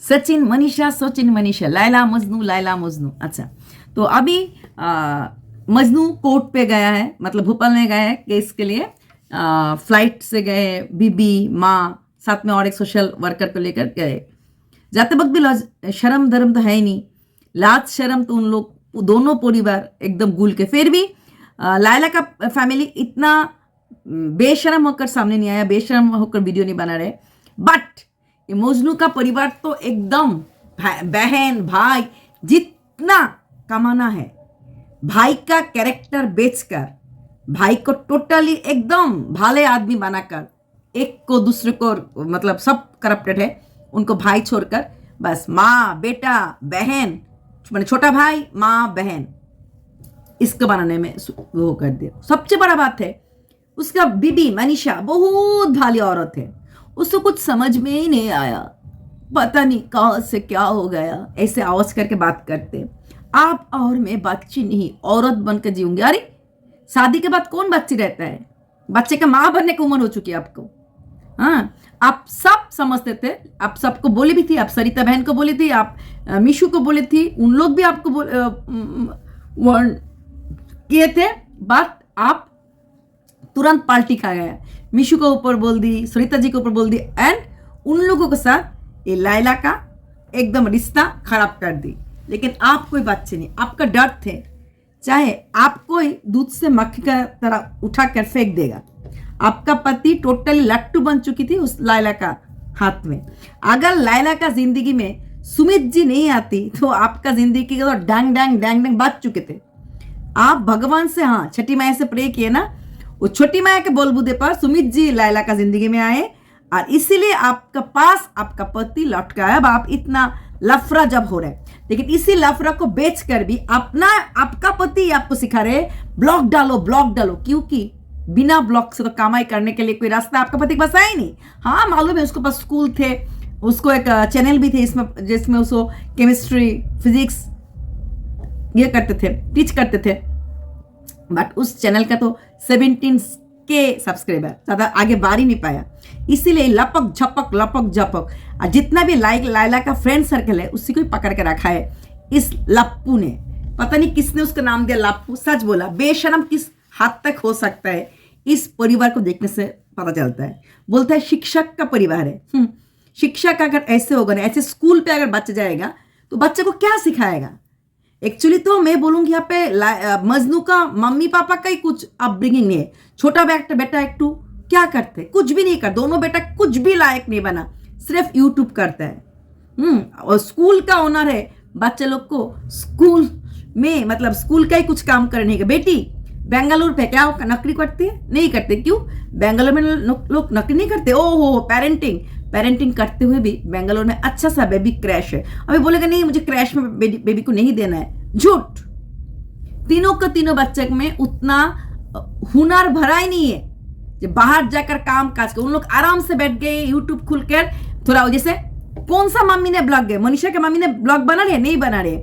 सचिन मनीषा लैला मजनू। अच्छा, तो अभी मजनू कोर्ट पे गया है, मतलब भोपाल में गया है केस के लिए। फ्लाइट से गए, बीबी माँ साथ में और एक सोशल वर्कर को लेकर गए। जाते वक्त भी शर्म धर्म तो है ही नहीं, लाज शर्म तो उन लोग दोनों परिवार एकदम गुल के। फिर भी लायला का फैमिली इतना बेशरम होकर सामने नहीं आया, बेशरम होकर वीडियो नहीं बना रहे। बट ये मजनू का परिवार तो एकदम बहन भाई जितना कमाना है, भाई का कैरेक्टर बेचकर, भाई को टोटली एकदम भाले आदमी बनाकर, एक को दूसरे को, मतलब सब करप्टेड है, उनको भाई छोड़कर बस माँ बेटा बहन, मैंने छोटा भाई माँ बहन, इसको बनाने में वो कर दिया। सबसे बड़ा बात है उसका बीबी मनीषा बहुत भाली औरत है, उसको कुछ समझ में ही नहीं आया, पता नहीं कहाँ से क्या हो गया, ऐसे आवाज करके बात करते, आप और मैं बच्ची नहीं औरत बनकर जीऊंगी। अरे शादी के बाद कौन बच्ची रहता है? बच्चे का माँ बनने की उम्र हो चुकी है आपको। हाँ, आप सब समझते थे, आप सबको बोली भी थी, आप सरिता बहन को बोली थी, आप मीशू को बोली थी, उन लोग भी आपको किए थे, बट आप तुरंत पाल्टी खा गया। मीशू को ऊपर बोल दी, सरिता जी को ऊपर बोल दी, एंड उन लोगों के साथ ये लायला का एकदम रिश्ता खराब कर दी। लेकिन आप कोई बच्चे नहीं, आपका डर थे, चाहे आप कोई दूध से मक्खी का तरह उठा कर फेंक देगा। आपका पति टोटली लट्टू बन चुकी थी उस लायला का हाथ में। अगर लायला का जिंदगी में सुमित जी नहीं आती तो आपका जिंदगी तो डंग डंग डंग डंग बच चुके थे। आप भगवान से, हाँ, छठी माया से प्रे किए ना, वो छोटी माया के बोलबुदे पर सुमित जी लायला का जिंदगी में आए, और इसीलिए आपका पास आपका पति लौट का है। अब आप इतना लफड़ा जब हो रहे, लेकिन इसी लफड़ा को बेचकर भी अपना आपका पति आपको सिखा रहे ब्लॉग डालो ब्लॉग डालो, क्योंकि बिना ब्लॉग से तो कमाई करने के लिए कोई रास्ता आपका पति के पास आया ही नहीं। हाँ, मालूम है उसके पास स्कूल थे, उसको एक चैनल भी थे इसमें जिसमें उसको केमिस्ट्री फिजिक्स ये करते थे, टीच करते थे, बट उस चैनल का तो 17K सब्सक्राइबर, ज्यादा आगे बढ़ ही नहीं पाया। इसीलिए लपक झपक और जितना भी लायला का फ्रेंड सर्कल है उसी को ही पकड़ के रखा है इस लप्पू ने। पता नहीं किसने उसका नाम दिया लप्पू। सच बोला, बेशरम किस हद तक हो सकता है इस परिवार को देखने से पता चलता है। बोलता है शिक्षक का परिवार है। शिक्षक अगर ऐसे होगा ना, ऐसे स्कूल पे अगर बच्चा जाएगा तो बच्चे को क्या सिखाएगा? एक्चुअली तो मैं बोलूंगी यहाँ पे मजनू का मम्मी पापा का ही कुछ अपब्रिंगिंग नहीं है। छोटा बेटा एक टू क्या करते, कुछ भी नहीं कर, दोनों बेटा कुछ भी लायक नहीं बना, सिर्फ यूट्यूब करता है। और स्कूल का ओनर है, बच्चे लोग को स्कूल में, मतलब स्कूल का ही कुछ काम करने का। बेटी बेंगलुरु पे क्या नौकरी करती है? नहीं करते। क्यों? बेंगलुरु में लोग नौकरी नहीं करते। ओहो, पेरेंटिंग करते हुए भी बेंगलुरु में अच्छा सा बेबी क्रैश है। अभी बोलेगा नहीं मुझे क्रैश में बेबी को नहीं देना है, झूठ। तीनों के तीनों बच्चे में उतना हुनर भरा ही नहीं है जो बाहर जाकर काम काज कर। उन लोग आराम से बैठ गए यूट्यूब खुलकर, थोड़ा जैसे कौन सा मम्मी ने ब्लॉग है, मनीषा के मम्मी ने ब्लॉग बना रहे नहीं बना रहे,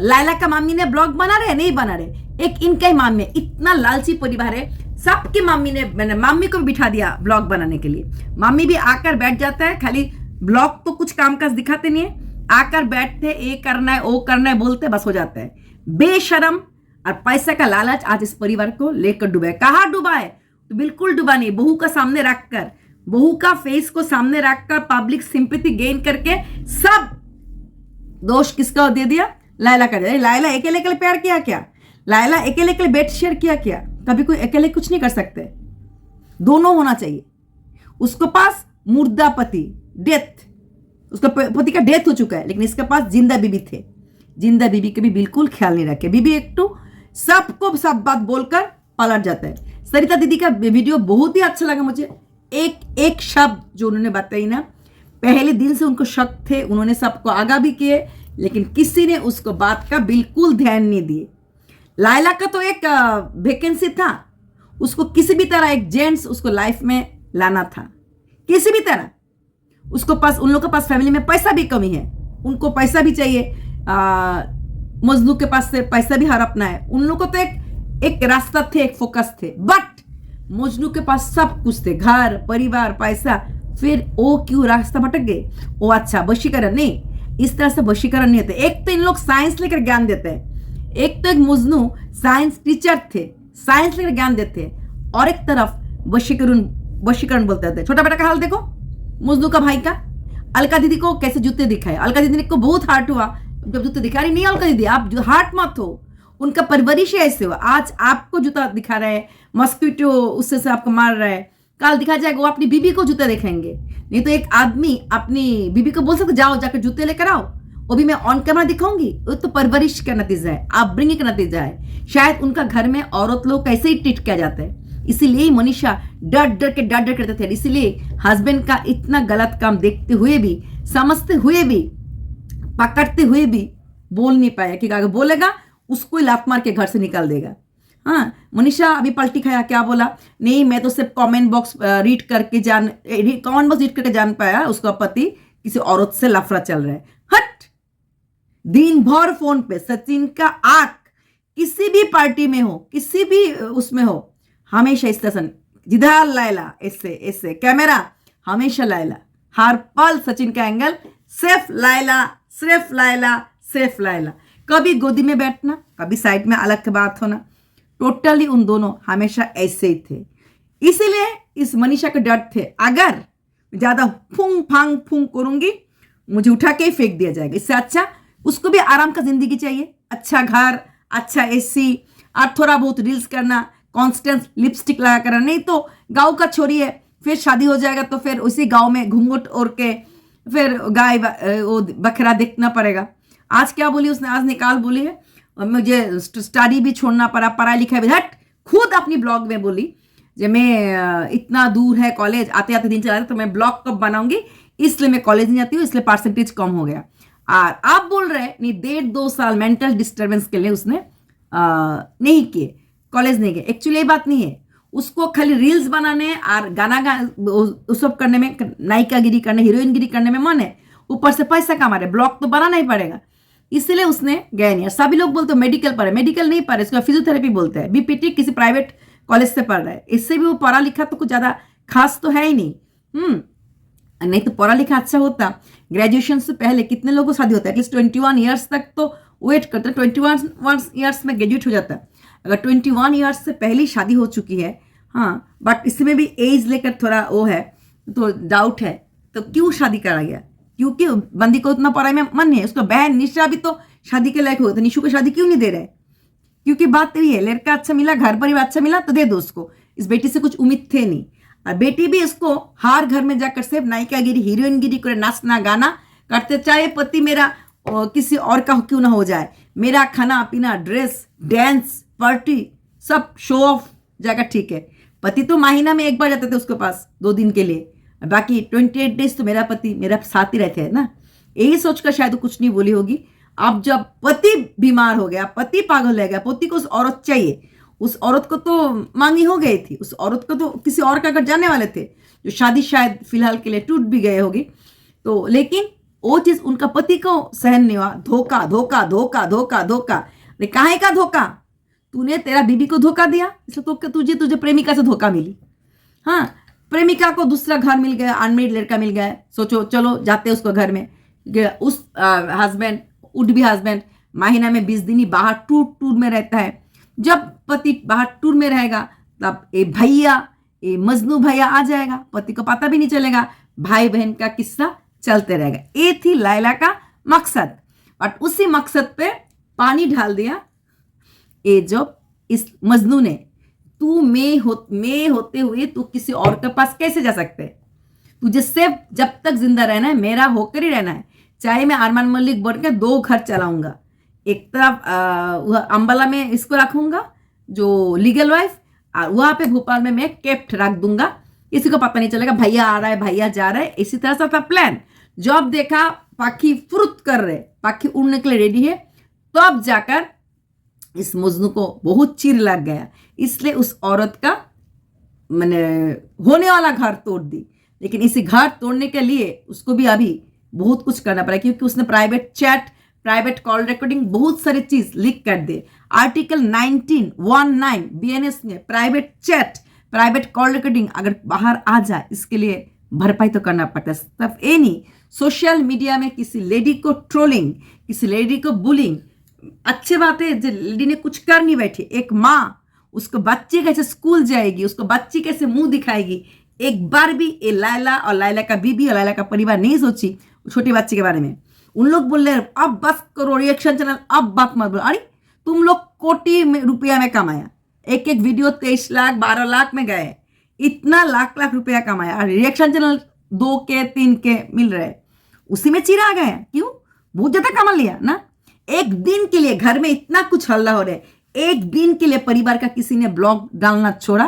लायला का मम्मी ने ब्लॉग बना रहे नहीं बना रहे, एक इनका ही मम्मी है। इतना लालची परिवार है, सबकी मम्मी ने, मैंने मम्मी को भी बिठा दिया ब्लॉग बनाने के लिए। मम्मी भी आकर बैठ जाता है, खाली ब्लॉग तो कुछ कामकाज दिखाते नहीं है, आकर बैठते, ये करना है वो करना है बोलते, बस हो जाता है। बेशरम और पैसा का लालच आज इस परिवार को लेकर डूबा है। कहाँ डूबा है? तो बिल्कुल डूबा नहीं। बहू का सामने रखकर, बहू का फेस को सामने रखकर पब्लिक सिंपैथी गेन करके सब दोष किसका दे दिया? लायला का। लायला अकेले अकेले प्यार किया क्या? लायला अकेले अकेले बेड शेयर किया क्या? कभी कोई अकेले कुछ नहीं कर सकते, दोनों होना चाहिए। उसके पास मुर्दा पति, डेथ, उसका पति का डेथ हो चुका है, लेकिन इसके पास जिंदा बीबी थे। जिंदा बीबी के भी बिल्कुल ख्याल नहीं रखे। बीबी एक टू सबको सब बात बोलकर पलट जाता है। सरिता दीदी का वीडियो बहुत ही अच्छा लगा मुझे। एक शब्द जो उन्होंने बताई ना, पहले दिन से उनको शक थे, उन्होंने सबको आगाह भी किए, लेकिन किसी ने उसको बात का बिल्कुल ध्यान नहीं दिए। लायला का तो एक वैकेंसी था, उसको किसी भी तरह एक जेंट्स उसको लाइफ में लाना था, किसी भी तरह। उसको पास, उन लोगों के पास फैमिली में पैसा भी कमी है, उनको पैसा भी चाहिए। मजनू के पास से पैसा भी हड़पना है। उन लोगों को तो एक रास्ता थे, एक फोकस थे, बट मजनू के पास सब कुछ थे, घर परिवार पैसा, फिर वो क्यों रास्ता भटक गए, वो अच्छा वशीकरण नहीं, इस तरह से वशीकरण नहीं होते। एक तो इन लोग साइंस लेकर ज्ञान देते हैं, एक तो एक मजनू साइंस टीचर थे, साइंस लेकर ज्ञान देते हैं, और एक तरफ वशीकरण बोलते थे। छोटा बेटा का हाल देखो मजनू का भाई का। अलका दीदी को कैसे जूते दिखाए, अलका दीदी को बहुत हार्ट हुआ जब जूते दिखा रही। नहीं अलका दीदी आप हार्ट मत हो, उनका परवरिश ऐसे हुआ। आज आपको जूता दिखा रहा है, मस्किटो उससे से आपको मार रहा है, कल दिखा जाएगा वो अपनी बीबी को जूते देखेंगे। नहीं तो एक आदमी अपनी बीबी को बोल सकते जाओ जाकर जूते लेकर आओ, वो भी मैं ऑन कैमरा दिखाऊंगी। वो तो परवरिश का नतीजा है, अपब्रिंगिंग का नतीजा है। शायद उनका घर में औरत लोग कैसे ही ट्रीट किया जाता है, इसीलिए मनीषा डर डर करते थे। इसीलिए हस्बैंड का इतना गलत काम देखते हुए भी, समझते हुए भी, पकड़ते हुए भी बोल नहीं पाया कि अगर बोलेगा उसको ही लात मार के घर से निकाल देगा। हाँ मनीषा अभी पलटी खाया, क्या बोला, नहीं मैं तो सिर्फ कमेंट बॉक्स रीड करके जान पाया उसका पति किसी औरत से लफड़ा चल रहा है। हट, दिन भर फोन पे सचिन का आंख किसी भी पार्टी में हो, किसी भी उसमें हो, हमेशा इस तरह जिधर लायला ऐसे कैमरा, हमेशा लायला, हर पल सचिन का एंगल, सिर्फ लायला, सिर्फ लायला, सिर्फ लायला। कभी गोदी में बैठना, कभी साइड में अलग के बात होना, टोटली उन दोनों हमेशा ऐसे ही थे। इसीलिए इस मनीषा के डर थे, अगर ज्यादा फूंग फांग फूंग करूंगी मुझे उठा के ही फेंक दिया जाएगा। इससे अच्छा उसको भी आराम का जिंदगी चाहिए, अच्छा घर, अच्छा एसी, और थोड़ा बहुत रील्स करना, कॉन्स्टेंट लिपस्टिक लगा कर। नहीं तो गांव का छोरी है, फिर शादी हो जाएगा तो फिर उसी गांव में घूंघट ओढ़ के फिर गाय वो बकरा देखना पड़ेगा। आज क्या बोली उसने, आज निकाल बोली है, मुझे स्टडी भी छोड़ना पड़ा, पढ़ाई लिखाई भी, हट, खुद अपनी ब्लॉग में बोली जब मैं इतना दूर है कॉलेज, आते आते दिन चला तो मैं ब्लॉग कब बनाऊंगी, इसलिए मैं कॉलेज नहीं जाती हूँ, इसलिए परसेंटेज कम हो गया। और आप बोल रहे नहीं 1.5-2 साल मेंटल डिस्टर्बेंस के लिए उसने नहीं किए, कॉलेज नहीं गए। एक्चुअली ये बात नहीं है, उसको खाली रील्स बनाने और गाना उस सब करने में, नायिकागिरी करने, हीरोइनगिरी करने में मन है, ऊपर से पैसा कमा रहे, ब्लॉग तो बनाना ही पड़ेगा, इसलिए उसने गए नहीं। सभी लोग बोलते मेडिकल पढ़े, मेडिकल नहीं पढ़े, इसको फिजियोथेरेपी बोलते हैं, बीपीटी किसी प्राइवेट कॉलेज से पढ़ रहा है, इससे भी वो पढ़ा लिखा तो कुछ ज्यादा खास तो है ही नहीं। नहीं तो पढ़ा लिखा अच्छा होता, ग्रेजुएशन से पहले कितने लोगों को शादी होता है, एटलीस्ट 21 ईयर्स तक तो वेट करते, 21 ईयर्स में ग्रेजुएट हो जाता है। अगर 21 ईयर्स से पहले शादी हो चुकी है, हाँ, बट इसमें भी एज लेकर थोड़ा वो है तो डाउट है, तो क्यों शादी करा गया, क्योंकि बंदी को उतना पढ़ाई में मन नहीं है। उसका बहन निशा भी तो शादी के लायक हो, तो निशु को शादी क्यों नहीं दे रहे, क्योंकि बात तो ये है, लड़का अच्छा मिला, घर परिवार अच्छा मिला तो दे दो उसको। इस बेटी से कुछ उम्मीद थे नहीं, और बेटी भी इसको हर घर में जाकर सिर्फ नायिकागिरी, हीरोइनगिरी करे, नाचना गाना करते, चाहे पति मेरा किसी और का क्यों ना हो जाए, मेरा खाना पीना, ड्रेस, डांस, पार्टी, सब शो ऑफ जाएगा, ठीक है। पति तो महीना में एक बार जाते थे उसके पास 2 दिन के लिए, बाकी 28 डेज तो मेरा पति मेरा साथ ही रहते हैं ना। यही सोचकर शायद कुछ नहीं बोली होगी। अब जब पति बीमार हो गया, पति पागल रह गया, पति को उस औरत चाहिए, उस औरत को तो मांगी हो गई थी, उस औरत को तो किसी और का घर जाने वाले थे, जो शादी शायद फिलहाल के लिए टूट भी गए होगी, तो लेकिन वो चीज उनका पति को सहन नहीं हुआ। धोखा धोखा धोखा धोखा धोखा, अरे काहे का धोखा, तूने तेरा बीबी को धोखा दिया, इसलिए तो तुझे प्रेमिका से धोखा मिली। हाँ, प्रेमिका को दूसरा घर मिल गया, अनमेरिड लड़का मिल गया, सोचो चलो जाते उसको घर में, उस हस्बैंड, वुड बी हस्बैंड महीना में 20 दिन ही बाहर टूर में रहता है। जब पति बाहर टूर में रहेगा तब ये मजनू भैया आ जाएगा, पति को पता भी नहीं चलेगा, भाई बहन का किस्सा चलते रहेगा। ये थी लायला का मकसद, बट उसी मकसद पे पानी डाल दिया ये जो इस मजनू ने। तू मैं होते हुए तू किसी और के पास कैसे जा सकते है, तुझे सिर्फ जब तक जिंदा रहना है, मेरा होकर ही रहना है, चाहे मैं अरमान मलिक बन के 2 घर चलाऊंगा, एक तरफ अंबाला में इसको रखूंगा जो लीगल वाइफ, और वहां पे भोपाल में मैं केप्ट रख दूंगा, किसी को पता नहीं चलेगा भैया आ रहा है, भैया जा रहा है। इसी तरह से था प्लान। जब देखा पाखी फुरुत कर रहे, पाखी उड़ने के लिए रेडी है, तो अब जाकर इस मजनू को बहुत चिर लग गया, इसलिए उस औरत का मैंने होने वाला घर तोड़ दी। लेकिन इसी घर तोड़ने के लिए उसको भी अभी बहुत कुछ करना पड़ा, क्योंकि उसने private chat, private call recording, बहुत सारी चीज लीक कर दे। आर्टिकल 1919 बीएनएस में private chat, private call recording अगर बाहर आ जाए, इसके लिए भरपाई तो करना पड़ता है। तब ये नहीं सोशल मीडिया में किसी लेडी को ट्रोलिंग, किसी लेडी को बुलिंग, अच्छी बात है जो लेडी ने कुछ कर नहीं बैठी, एक माँ उसको बच्चे कैसे स्कूल जाएगी, उसको बच्ची कैसे मुंह दिखाएगी, एक बार भी ये लायला और लायला का बीबी और लायला का परिवार नहीं सोची छोटे बच्चे के बारे में। उन लोग बोल रहे अब बस करो रिएक्शन चैनल, अब बात मत बोलो। अरे तुम लोग कोटी रुपया में कमाया, एक एक वीडियो 23 लाख 12 लाख में गए, इतना लाख लाख रुपया कमाया और रिएक्शन चैनल 2 के 3 के मिल रहे, उसी में चिरा गया। क्यों? बहुत ज्यादा कमा लिया ना। एक दिन के लिए घर में इतना कुछ हल्ला हो रहा है, एक दिन के लिए परिवार का किसी ने ब्लॉग डालना छोड़ा?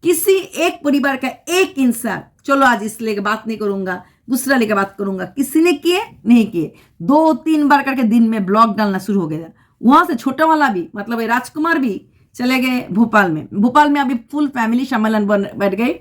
किसी एक परिवार का एक इंसान, चलो आज इस लेके बात नहीं करूंगा, दूसरा लेके बात करूंगा, किसी ने किए? नहीं किए। 2-3 बार करके दिन में ब्लॉग डालना शुरू हो गया। वहां से छोटा वाला भी, मतलब राजकुमार भी चले गए भोपाल में। भोपाल में अभी फुल फैमिली सम्मेलन बैठ गए।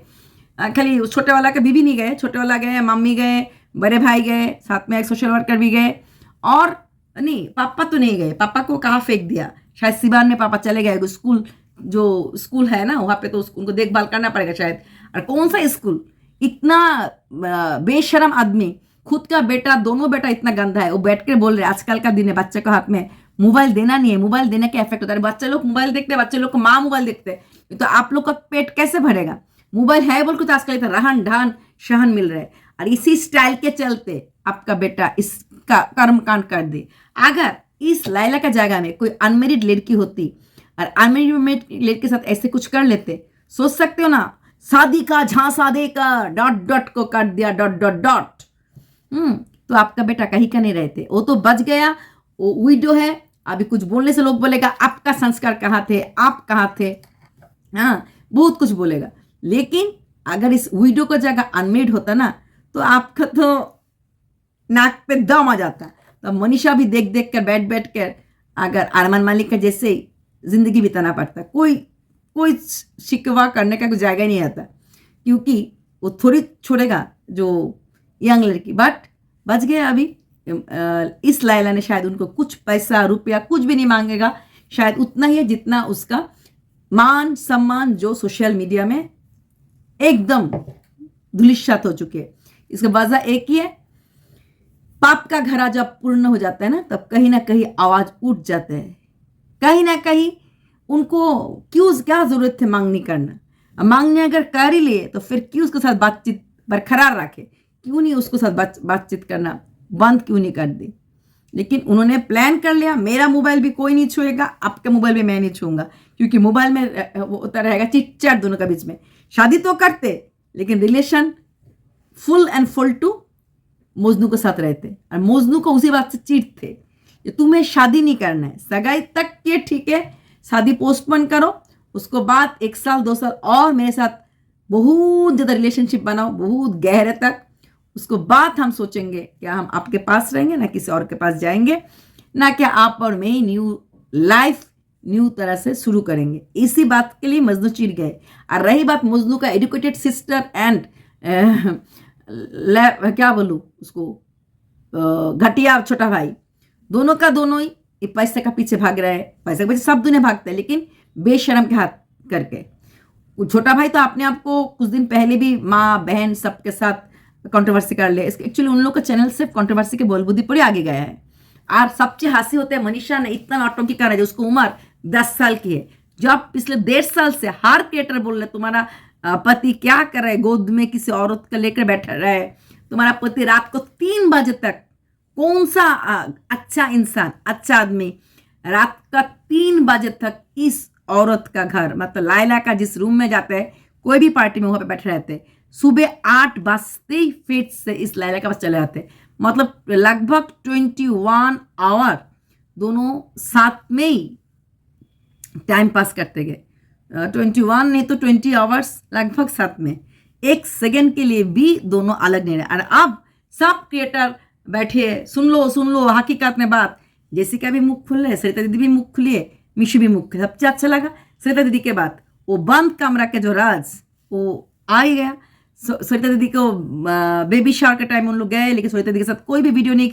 खाली छोटे वाला के बीबी नहीं गए, छोटे वाला गए, मम्मी गए, बड़े भाई गए, साथ में एक सोशल वर्कर भी गए, और नहीं पापा तो नहीं गए। पापा को कहाँ फेंक दिया, शायद सिवान में पापा चले गए। स्कूल जो स्कूल है ना वहाँ पे तो उनको देखभाल करना पड़ेगा शायद। और कौन सा स्कूल, इतना बेशरम आदमी, खुद का बेटा, दोनों बेटा इतना गंदा है। वो बैठ कर बोल रहे आजकल का दिन है, बच्चे को हाथ में मोबाइल देना नहीं है, मोबाइल देने का इफेक्ट होता है। बच्चे लोग मोबाइल देखते हैं, बच्चे लोग को माँ मोबाइल देखते हैं, तो आप लोग का पेट कैसे भरेगा? मोबाइल है बोल कुछ आजकल रहन ढहन शहन मिल रहा है, और इसी स्टाइल के चलते आपका बेटा इसका कर्म कांड कर दे। अगर इस लायला का जगह में कोई अनमेरिड लड़की होती और अनमेरिड लड़के के साथ ऐसे कुछ कर लेते, सोच सकते हो ना, शादी का झांसा देकर डॉट डॉट को काट दिया, डॉट डॉट डॉट। तो आपका बेटा कहीं का नहीं रहते, वो तो बच गया, वो वीडियो है। अभी कुछ बोलने से लोग बोलेगा आपका संस्कार कहाँ थे, आप कहाँ थे, हाँ बहुत कुछ बोलेगा। लेकिन अगर इस वीडियो को जगह अनमेरिड होता ना, तो आपका तो नाक पे दम आ जाता। तो मनीषा भी देख देख कर बैठ कर अगर अरमान मालिक का जैसे ही जिंदगी बिताना पड़ता, कोई शिकवा करने का कोई जगह नहीं आता, क्योंकि वो थोड़ी छोड़ेगा जो यंग लड़की। बट बच गया। अभी इस लायला ने शायद उनको कुछ पैसा रुपया कुछ भी नहीं मांगेगा, शायद उतना ही है जितना उसका मान सम्मान जो सोशल मीडिया में एकदम धूलिसात हो चुके हैं। इसका वजह एक ही है, पाप का घड़ा जब पूर्ण हो जाता है ना, तब कहीं ना कहीं आवाज उठ जाता है। कहीं ना कहीं उनको क्यों क्या जरूरत है मांगनी करना, मांगने अगर कर ही लिए तो फिर क्यों उसके साथ बातचीत बरकरार रखे, क्यों नहीं उसके साथ बातचीत करना बंद क्यों नहीं कर दी। लेकिन उन्होंने प्लान कर लिया, मेरा मोबाइल भी कोई नहीं छुएगा, आपका मोबाइल भी मैं नहीं छूंगा, क्योंकि मोबाइल में होता रहेगा चिट चैट दोनों के बीच में। शादी तो करते लेकिन relation full and full too Majnu के साथ रहते, और मोजनू को उसी बात से चीट थे कि तुम्हें शादी नहीं करना है, सगाई तक के ठीक है, शादी पोस्टपोन करो, उसको बाद 1 साल 2 साल और मेरे साथ बहुत ज़्यादा रिलेशनशिप बनाओ, बहुत गहरे तक, उसको बाद हम सोचेंगे क्या हम आपके पास रहेंगे ना किसी और के पास जाएंगे, ना क्या आप और मैं न्यू लाइफ न्यू तरह से शुरू करेंगे। इसी बात के लिए मजनू चिढ़ गए। और रही बात मजनू का एडुकेटेड सिस्टर एंड क्या बोलूँ उसको, घटिया छोटा भाई, दोनों का दोनों ही पैसे का पीछे भाग रहा है। पैसे के पीछे सब दुनिया भागते हैं, लेकिन बेशरम के हाथ करके। छोटा भाई तो अपने आप को कुछ दिन पहले भी माँ बहन सबके साथ कंट्रोवर्सी कर ले। एक्चुअली उन लोग का चैनल सिर्फ कंट्रोवर्सी के बोल बुद्धि पर ही आगे गया है। और सबसे हंसी होते हैं मनीषा ने इतना नौटंकी कर रहा है, उसको उम्र 10 साल की है, जब पिछले 1.5 साल से हर क्रिएटर बोल रहे तुम्हारा पति क्या कर रहा है, गोद में किसी औरत को लेकर बैठा रहा है, तुम्हारा पति रात को 3 बजे तक, कौन सा अच्छा इंसान अच्छा आदमी रात का 3 बजे तक इस औरत का घर, मतलब लायला का जिस रूम में जाता है, कोई भी पार्टी में वहां पे बैठे रहते, सुबह 8 बजते ही फिर से इस लायला के पास चले जाते, मतलब लगभग 21 आवर दोनों साथ में ही टाइम पास करते गए। 21 नहीं तो 20 आवर्स लगभग साथ में, 1 सेकेंड के लिए भी दोनों अलग नहीं रहे। और अब सब क्रिएटर बैठे सुन लो हकीकत में बात। जेसिका भी मुख खुल रहे, सरिता दीदी भी मुख खुली है, मिशू भी मुख, सबसे अच्छा लगा सरिता दीदी के बाद वो बंद कमरा के जो राज वो आ ही गया। सरिता दीदी को बेबी शावर के टाइम उन लोग गए, लेकिन सरिता दीदी के साथ कोई भी वीडियो नहीं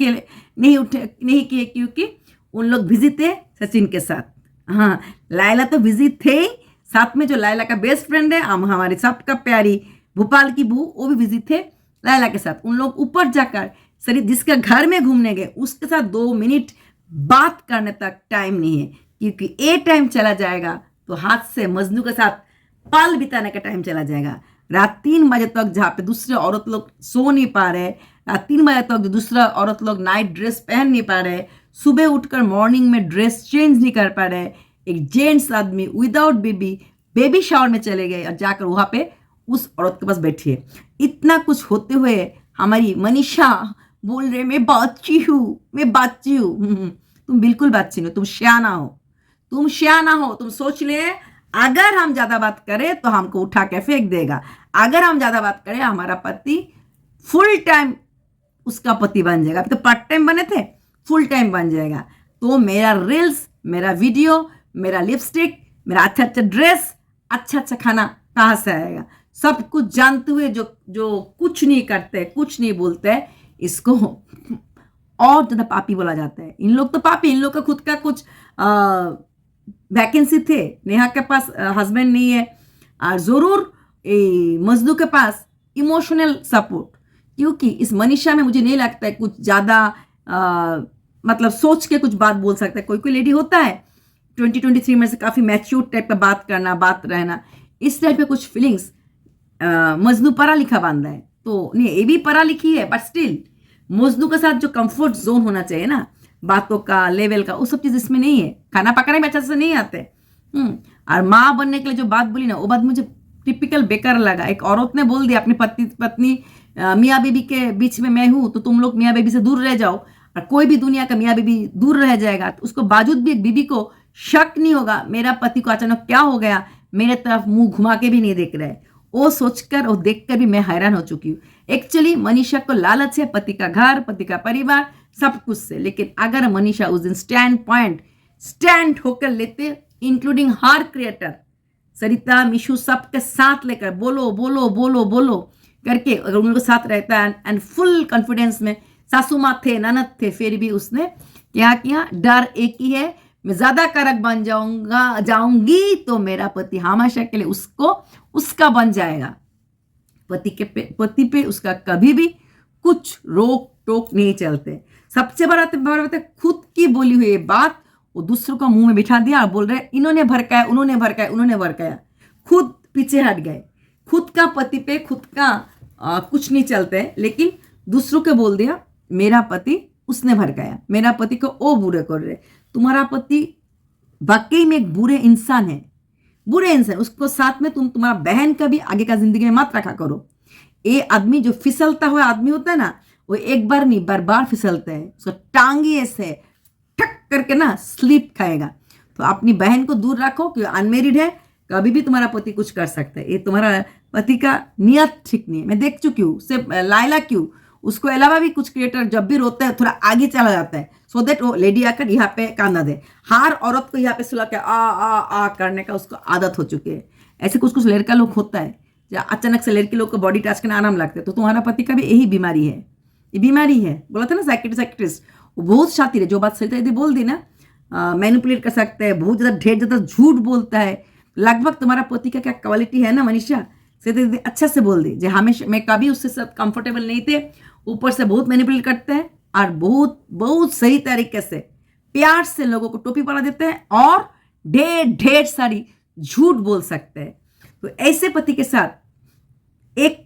किए क्योंकि उन लोग बिजी थे सचिन के साथ। हाँ लायला तो बिजी थे, साथ में जो लायला का बेस्ट फ्रेंड है, हमारी सबका प्यारी भोपाल की बहू, वो भी बिजी थे लैला के साथ। उन लोग ऊपर जाकर सरिता जिसके घर में घूमने गए उसके साथ 2 मिनट बात करने तक टाइम नहीं है, क्योंकि ये टाइम चला जाएगा तो हाथ से मजनू के साथ पल बिताने का टाइम चला जाएगा। रात 3 बजे तक जहाँ पे दूसरे औरत लोग सो नहीं पा रहे, रात 3 बजे तक जो दूसरा औरत लोग नाइट ड्रेस पहन नहीं पा रहे, सुबह उठकर मॉर्निंग में ड्रेस चेंज नहीं कर पा रहे, एक जेंट्स आदमी विदाउट बेबी शावर में चले गए और जाकर वहाँ पे उस औरत के पास बैठिए। इतना कुछ होते हुए हमारी मनीषा बोल रहे मैं बच्ची हूँ। तुम बिल्कुल बच्ची नहीं, तुम श्याना हो। तुम सोच ले अगर हम ज्यादा बात करें तो हमको उठा के फेंक देगा, अगर हम ज्यादा बात करें हमारा पति फुल टाइम उसका पति बन जाएगा। अभी तो पार्ट टाइम बने थे, फुल टाइम बन जाएगा। तो मेरा रील्स, मेरा वीडियो, मेरा लिपस्टिक, मेरा अच्छा अच्छा ड्रेस, अच्छा अच्छा खाना कहाँ से आएगा? सब कुछ जानते हुए जो कुछ नहीं करते, कुछ नहीं बोलते, इसको और ज्यादा पापी बोला जाता है। इन लोग तो पापी, इन लोग का खुद का कुछ वैकेंसी थे, नेहा के पास हस्बैंड नहीं है, और जरूर मजदू के पास इमोशनल सपोर्ट, क्योंकि इस मनीषा में मुझे नहीं लगता है कुछ ज्यादा मतलब सोच के कुछ बात बोल सकता है। कोई कोई लेडी होता है 2023 में से काफी मैच्योर टाइप का बात करना, बात रहना, इस टाइप के कुछ फीलिंग्स मजनू पढ़ा लिखा बांधा है। तो नहीं, ये भी पढ़ा लिखी है, बट स्टिल मजनू के साथ जो कंफर्ट जोन होना चाहिए ना, बातों का लेवल का, वो सब चीज इसमें नहीं है। खाना पकाने में अच्छा से नहीं आते। और माँ बनने के लिए जो बात बोली ना, वो बात मुझे टिपिकल बेकार लगा। एक औरत ने बोल दिया अपनी पत्नी मियाँ बीबी के बीच में मैं हूं, तो तुम लोग मियाँ बीबी से दूर रह जाओ, और कोई भी दुनिया का मियाँ बीबी दूर रह जाएगा तो उसको बावजूद भी एक बीबी को शक नहीं होगा मेरा पति को अचानक क्या हो गया, मेरे तरफ मुंह घुमा के भी नहीं देख रहे। वो सोचकर और देखकर भी मैं हैरान हो चुकी हूँ। एक्चुअली मनीषा को लालच है पति का घर, पति का परिवार, सब कुछ से। लेकिन अगर मनीषा उस दिन स्टैंड होकर लेते, इंक्लूडिंग हर क्रिएटर सरिता, मिशु, सबके साथ लेकर बोलो बोलो बोलो बोलो करके अगर उन लोगों के साथ रहता है एंड फुल कॉन्फिडेंस में, सासू माँ थे, ननद थे, फिर भी उसने क्या किया? डर एक ही है, मैं ज्यादा कारक बन जाऊंगी तो मेरा पति हमेशा के लिए उसका बन जाएगा। पति पे उसका कभी भी कुछ रोक टोक नहीं चलते। सबसे बड़ा बात है, खुद की बोली हुई बात वो दूसरों का मुंह में बिठा दिया और बोल रहे इन्होंने भड़काया, उन्होंने भड़काया। खुद पीछे हट गए। खुद का पति पे खुद का कुछ नहीं चलते, लेकिन दूसरों के बोल दिया मेरा पति उसने भड़काया, मेरा पति को वो बुरे कर रहे। तुम्हारा पति वाकई में एक बुरे इंसान है, उसको साथ में तुम्हारा बहन का भी आगे का जिंदगी में मत रखा करो। ये आदमी जो फिसलता हुआ आदमी होता है ना, वो एक बार नहीं बार फिसलता है। उसको टांगी ऐसे ठक करके ना स्लीप खाएगा। तो अपनी बहन को दूर रखो, क्योंकि अनमेरिड है, कभी भी तुम्हारा पति कुछ कर सकता है। ये तुम्हारा पति का नियत ठीक नहीं है। मैं देख चुकी हूँ, सिर्फ लाइला क्यों, उसको अलावा भी कुछ क्रिएटर जब भी रोते हैं थोड़ा आगे चला जाता है, सो दैट वो लेडी आकर यहाँ पे कांदा दे। हर औरत को यहाँ पे सुला के आ करने का उसको आदत हो चुकी है। ऐसे कुछ लड़का लोग होता है जहाँ अचानक से लड़की लोग को बॉडी टच करना आराम लगता है। तो तुम्हारा पति का भी यही बीमारी है, ये बीमारी है। बोला था ना साइकिट्रिस्ट, वो बहुत शातिर है। जो बात सही यदि बोल दी ना, मैनिपुलेट कर सकते हैं, बहुत ज़्यादा ढेर ज़्यादा झूठ बोलता है। लगभग तुम्हारा पति का क्या क्वालिटी है ना मनीषा, से अच्छा से बोल दी, जो हमेशा मैं कभी उससे साथ कंफर्टेबल नहीं थे, ऊपर से बहुत मैनिपुलेट करते हैं और बहुत सही तरीके से प्यार से लोगों को टोपी पड़ा देते हैं और ढेर सारी झूठ बोल सकते हैं। तो ऐसे पति के साथ एक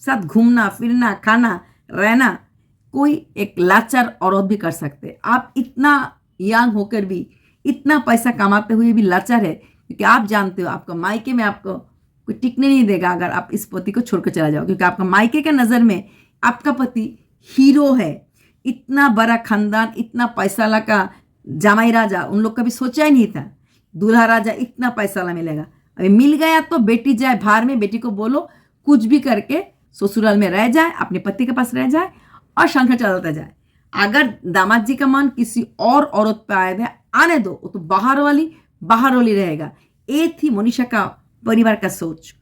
साथ घूमना फिरना, खाना, रहना कोई एक लाचार औरत भी कर सकते हैं। आप इतना यंग होकर भी, इतना पैसा कमाते हुए भी लाचार है, क्योंकि आप जानते हो आपका मायके में आपको कोई टिकने नहीं देगा अगर आप इस पति को छोड़कर चला जाओ। क्योंकि आपका मायके के नज़र में आपका पति हीरो है। इतना बड़ा खानदान, इतना पैसा ला का जामाई राजा, उन लोग कभी सोचा ही नहीं था दूल्हा राजा इतना पैसा ला मिलेगा। अभी मिल गया तो बेटी जाए बाहर में, बेटी को बोलो कुछ भी करके ससुराल में रह जाए, अपने पति के पास रह जाए और संसार चलाता जाए। अगर दामाद जी का मन किसी और औरत पे आए आने दो, वो तो बाहर वाली रहेगा। ये थी मनीषा का परिवार का सोच,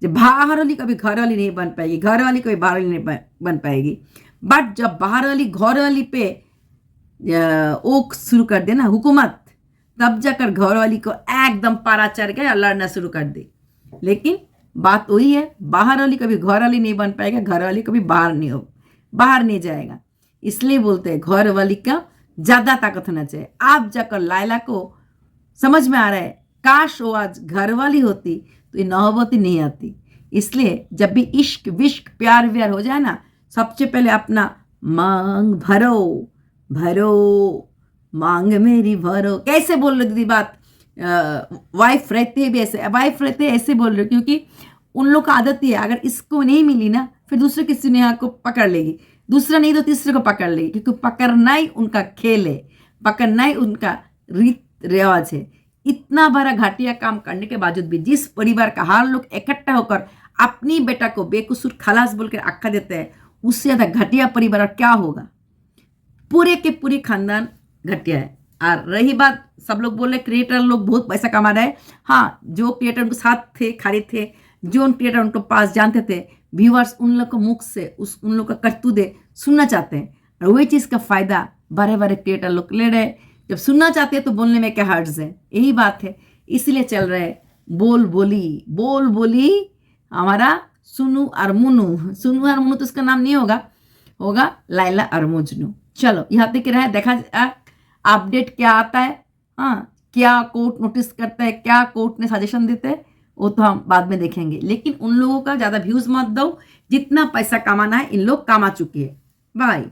जब बाहर वाली कभी घर वाली नहीं बन पाएगी, घर वाली कभी बाहर वाली नहीं बन पाएगी। बट जब बाहर वाली घर वाली पे ओक शुरू कर दे ना हुकूमत, तब जाकर घर वाली को एकदम पारा चढ़ गया और लड़ना शुरू कर दी। लेकिन बात वही है, बाहर वाली कभी घर वाली नहीं बन पाएगा, घर वाली कभी बाहर नहीं जाएगा। इसलिए बोलते हैं घर वाली का ज्यादा ताकत होना चाहिए। आप जाकर लायला को समझ में आ रहा है, काश वो आज घर वाली होती तो ये नौबत ही नहीं आती। इसलिए जब भी इश्क विश्क प्यार व्यार हो जाए ना, सबसे पहले अपना मांग भरो भरो, मांग मेरी भरो। कैसे बोल रहे दीदी बात, वाइफ रहते भी ऐसे, वाइफ रहते ऐसे बोल रहे, क्योंकि उन लोग का आदत ही है, अगर इसको नहीं मिली ना फिर दूसरे किसी ने को पकड़ लेगी, दूसरा नहीं तो तीसरे को पकड़ लेगी, क्योंकि पकड़ना ही उनका खेल है, पकड़ना ही उनका रीत रिवाज है। इतना बड़ा घाटिया काम करने के बावजूद भी जिस परिवार का हर लोग इकट्ठा होकर अपनी बेटा को बेकसूर खलास बोलकर आख्या देते हैं, उससे ज्यादा घटिया परिवार और क्या होगा। पूरे के पूरे खानदान घटिया है। और रही बात, सब लोग बोल रहे क्रिएटर लोग बहुत पैसा कमा रहे हैं। हाँ, जो क्रिएटर उनके साथ थे, खड़े थे, जो उन क्रिएटर उनको पास जानते थे, व्यूअर्स उन लोग को मुख से उन लोग का करतूते सुनना चाहते हैं, और वही चीज़ का फायदा बड़े बड़े क्रिएटर लोग ले रहे हैं। जब सुनना चाहते हैं तो बोलने में क्या हर्ज है, यही बात है। इसलिए चल रहे बोल बोली हमारा सुनू और मुनू। सुनू और मुनू तो उसका नाम नहीं होगा लायला और मजनू। चलो यहाँ तक रहे, देखा अपडेट क्या आता है। हाँ, क्या कोर्ट नोटिस करता है, क्या कोर्ट ने सजेशन देते हैं, वो तो हम बाद में देखेंगे। लेकिन उन लोगों का ज़्यादा व्यूज़ मत दो, जितना पैसा कमाना है इन लोग कमा चुके हैं। बाय।